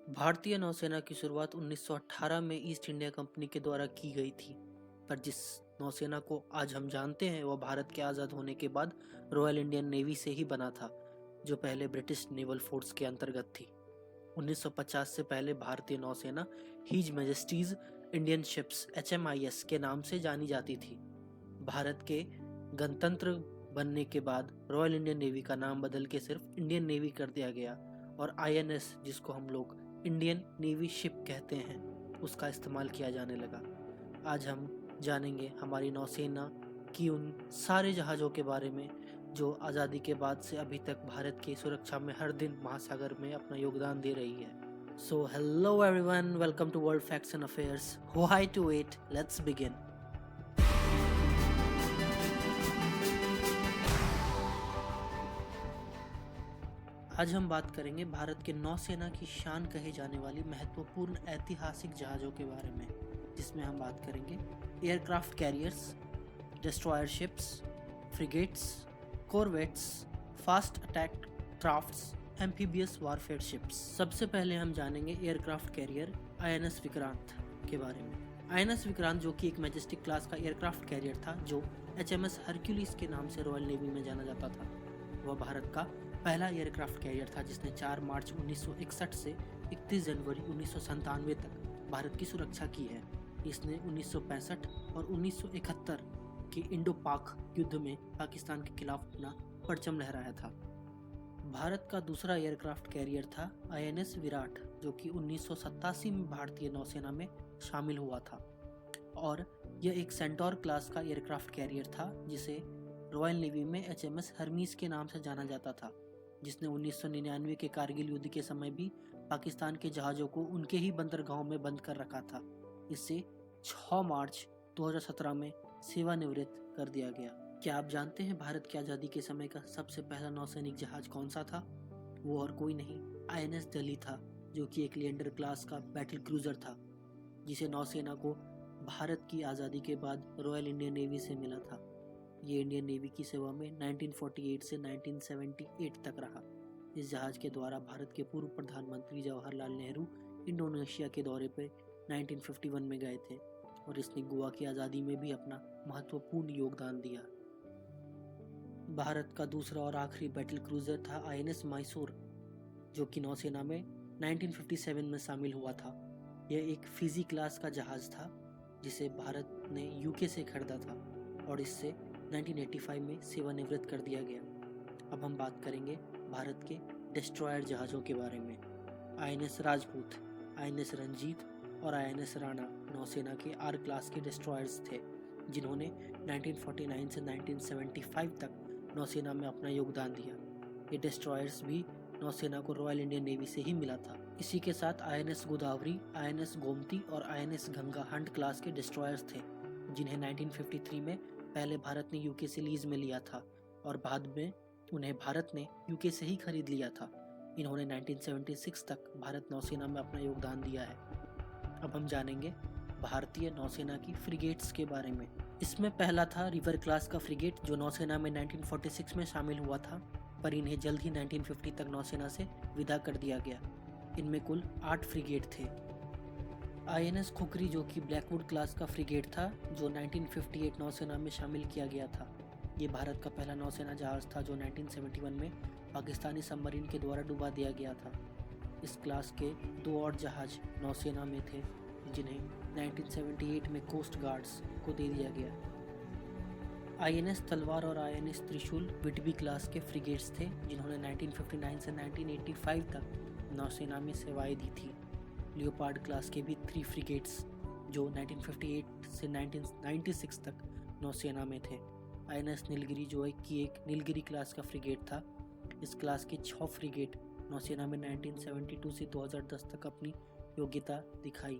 भारतीय नौसेना की शुरुआत 1918 में ईस्ट इंडिया कंपनी के द्वारा की गई थी, पर जिस नौसेना को आज हम जानते हैं वह भारत के आज़ाद होने के बाद रॉयल इंडियन नेवी से ही बना था, जो पहले ब्रिटिश नेवल फोर्स के अंतर्गत थी। 1950 से पहले भारतीय नौसेना his majesty's Indian ships HMIS के नाम से जानी जाती थी। भारत के गणतंत्र बनने के बाद रॉयल इंडियन नेवी का नाम बदल के सिर्फ इंडियन नेवी कर दिया गया और INS, जिसको हम लोग इंडियन नेवी शिप कहते हैं, उसका इस्तेमाल किया जाने लगा। आज हम जानेंगे हमारी नौसेना की उन सारे जहाज़ों के बारे में जो आज़ादी के बाद से अभी तक भारत की सुरक्षा में हर दिन महासागर में अपना योगदान दे रही है। So hello everyone, welcome to world facts and affairs. Why to wait, let's begin. आज हम बात करेंगे भारत के नौसेना की शान कहे जाने वाली महत्वपूर्ण ऐतिहासिक जहाज़ों के बारे में, जिसमें हम बात करेंगे aircraft carriers, destroyer ships, frigates, corvettes, fast attack crafts, amphibious warfare ships. सबसे पहले हम जानेंगे एयरक्राफ्ट कैरियर INS विक्रांत के बारे में। INS विक्रांत, जो कि एक मैजेस्टिक क्लास का एयरक्राफ्ट कैरियर था, जो HMS हरक्यूलिस के नाम से रॉयल नेवी में जाना जाता था, वह भारत का पहला एयरक्राफ्ट कैरियर था जिसने 4 मार्च 1961 से 31 जनवरी 1997 तक भारत की सुरक्षा की है। इसने 1965 और 1971 के इंडो पाक युद्ध में पाकिस्तान के खिलाफ अपना परचम लहराया था। भारत का दूसरा एयरक्राफ्ट कैरियर था INS विराट, जो कि 1987 में भारतीय नौसेना में शामिल हुआ था और यह एक सेंटोर क्लास का एयरक्राफ्ट कैरियर था जिसे रॉयल नेवी में HMS हरमीस के नाम से जाना जाता था, जिसने 1999 के कारगिल युद्ध के समय भी पाकिस्तान के जहाज़ों को उनके ही बंदरगाहों में बंद कर रखा था। इससे 6 मार्च 2017 में सेवानिवृत्त कर दिया गया। क्या आप जानते हैं भारत की आज़ादी के समय का सबसे पहला नौसैनिक जहाज कौन सा था? वो और कोई नहीं, INS दिल्ली था, जो कि एक लिएंडर क्लास का बैटल क्रूजर था, जिसे नौसेना को भारत की आज़ादी के बाद रॉयल इंडियन नेवी से मिला था। ये इंडियन नेवी की सेवा में 1948 से 1978 तक रहा। इस जहाज के द्वारा भारत के पूर्व प्रधानमंत्री जवाहरलाल नेहरू इंडोनेशिया के दौरे पर 1951 में गए थे और इसने गोवा की आज़ादी में भी अपना महत्वपूर्ण योगदान दिया। भारत का दूसरा और आखिरी बैटल क्रूजर था INS मैसूर, जो कि नौसेना में 1957 में शामिल हुआ था। यह एक फिजी क्लास का जहाज था जिसे भारत ने UK से खरीदा था और इससे 1985 में सेवानिवृत्त कर दिया गया। अब हम बात करेंगे भारत के डिस्ट्रॉयर जहाज़ों के बारे में। INS राजपूत, INS रंजीत और INS राणा नौसेना के R क्लास के डिस्ट्रॉयर्स थे, जिन्होंने 1949 से 1975 तक नौसेना में अपना योगदान दिया। ये डिस्ट्रॉयर्स भी नौसेना को रॉयल इंडियन नेवी से ही मिला था। इसी के साथ INS गोदावरी, INS गोमती और INS गंगा हंट क्लास के डिस्ट्रॉयर्स थे, जिन्हें 1953 में पहले भारत ने UK से लीज में लिया था और बाद में उन्हें भारत ने UK से ही खरीद लिया था। इन्होंने 1976 तक भारत नौसेना में अपना योगदान दिया है। अब हम जानेंगे भारतीय नौसेना की फ्रिगेट्स के बारे में। इसमें पहला था रिवर क्लास का फ्रिगेट, जो नौसेना में 1946 में शामिल हुआ था, पर इन्हें जल्द ही 1950 तक नौसेना से विदा कर दिया गया। इनमें कुल 8 फ्रिगेट थे। INS खुकरी, जो कि ब्लैकवुड क्लास का फ्रिगेट था, जो 1958 नौसेना में शामिल किया गया था। ये भारत का पहला नौसेना जहाज था जो 1971 में पाकिस्तानी सबमरीन के द्वारा डुबा दिया गया था। इस क्लास के 2 और जहाज नौसेना में थे, जिन्हें 1978 में कोस्ट गार्ड्स को दे दिया गया। INS तलवार और INS त्रिशूल विटबी क्लास के फ्रिगेट्स थे, जिन्होंने 1959 से 1985 तक नौसेना में सेवाएं दी थी। लियोपार्ड क्लास के भी 3 फ्रिगेट्स, जो 1958 से 1996 तक नौसेना में थे। INS नीलगिरी, जो एक नीलगिरी क्लास का फ्रिगेट था। इस क्लास के 6 फ्रिगेट नौसेना में 1972 से 2010 तक अपनी योग्यता दिखाई।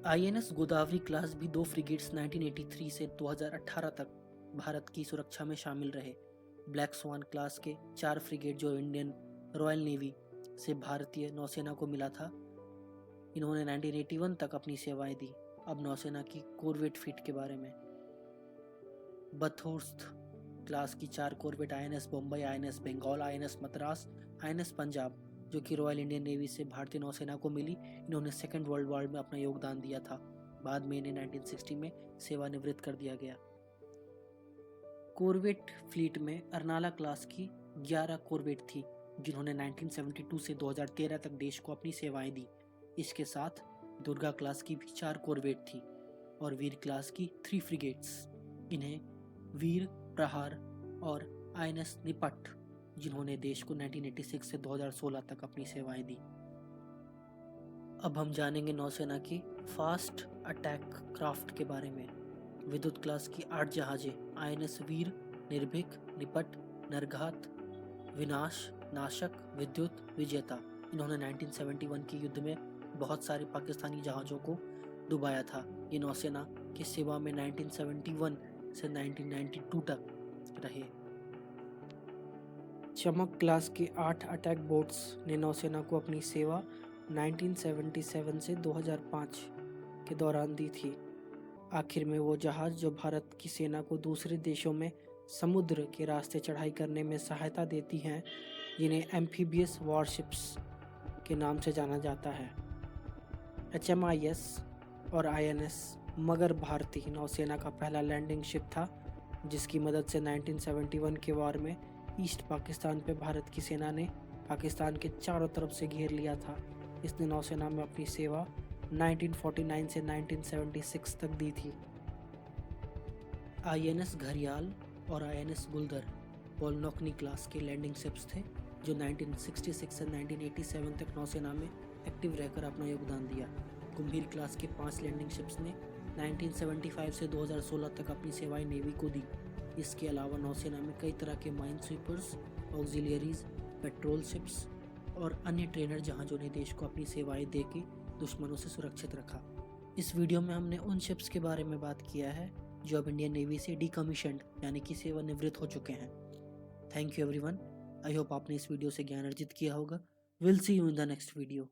INS गोदावरी क्लास भी 2 फ्रिगेट्स 1983 से 2018 तक भारत की सुरक्षा में शामिल रहे। ब्लैक स्वान क्लास के 4 फ्रिगेट, जो इंडियन रॉयल नेवी से भारतीय नौसेना को मिला था, इन्होंने 1981 तक अपनी सेवाएं दी। अब नौसेना की कॉरवेट फीट के बारे में। बथोर्स्ट क्लास की 4 corvette INS Bombay, INS Bengal, INS Madras, INS Punjab, जो कि रॉयल इंडियन नेवी से भारतीय नौसेना को मिली। इन्होंने सेकेंड वर्ल्ड वॉर में अपना योगदान दिया था। बाद में इन्हें 1960 में सेवानिवृत्त कर दिया गया। कॉर्वेट फ्लीट में अर्नाला क्लास की 11 कॉर्वेट थी, जिन्होंने 1972 से 2013 तक देश को अपनी सेवाएं दी। इसके साथ दुर्गा क्लास की भी 4 कॉर्वेट थी और वीर क्लास की 3 फ्रिगेट्स। इन्हें वीर प्रहार और आईएनएस निपट, जिन्होंने देश को 1986 से 2016 तक अपनी सेवाएं दी। अब हम जानेंगे नौसेना की फास्ट अटैक क्राफ्ट के बारे में। विद्युत क्लास की 8 जहाजें आईएनएस वीर, निर्भीक, निपट, नरघात, विनाश, नाशक, विद्युत, विजेता। इन्होंने 1971 के युद्ध में बहुत सारे पाकिस्तानी जहाज़ों को डुबाया था। ये नौसेना की सेवा में 1971 से 1992 तक रहे। चमक क्लास के 8 अटैक बोट्स ने नौसेना को अपनी सेवा 1977 से 2005 के दौरान दी थी। आखिर में वो जहाज़ जो भारत की सेना को दूसरे देशों में समुद्र के रास्ते चढ़ाई करने में सहायता देती हैं, जिन्हें एम्फीबियस वॉरशिप्स के नाम से जाना जाता है। HMIS और INS मगर भारतीय नौसेना का पहला लैंडिंग शिप था, जिसकी मदद से 1971 के वार में ईस्ट पाकिस्तान पे भारत की सेना ने पाकिस्तान के चारों तरफ से घेर लिया था। इसने नौसेना में अपनी सेवा 1949 से 1976 तक दी थी। INS घड़ियाल और INS गुलदर पोलनोकनी क्लास के लैंडिंग शिप्स थे, जो 1966 से 1987 तक नौसेना में एक्टिव रहकर अपना योगदान दिया। गंभीर क्लास के 5 लैंडिंग शिप्स ने 1975 से 2016 तक अपनी सेवाएं नेवी को दी। इसके अलावा नौसेना में कई तरह के mine sweepers, auxiliaries, petrol ships और अन्य ट्रेनर जहाज़ों ने देश को अपनी सेवाएं देके दुश्मनों से सुरक्षित रखा। इस वीडियो में हमने उन शिप्स के बारे में बात किया है जो अब इंडियन नेवी से डीकमीशन्ड यानी कि सेवानिवृत्त हो चुके हैं। Thank you everyone. I hope आपने इस वीडियो से ज्ञान अर्जित किया होगा। Will see you in the next video.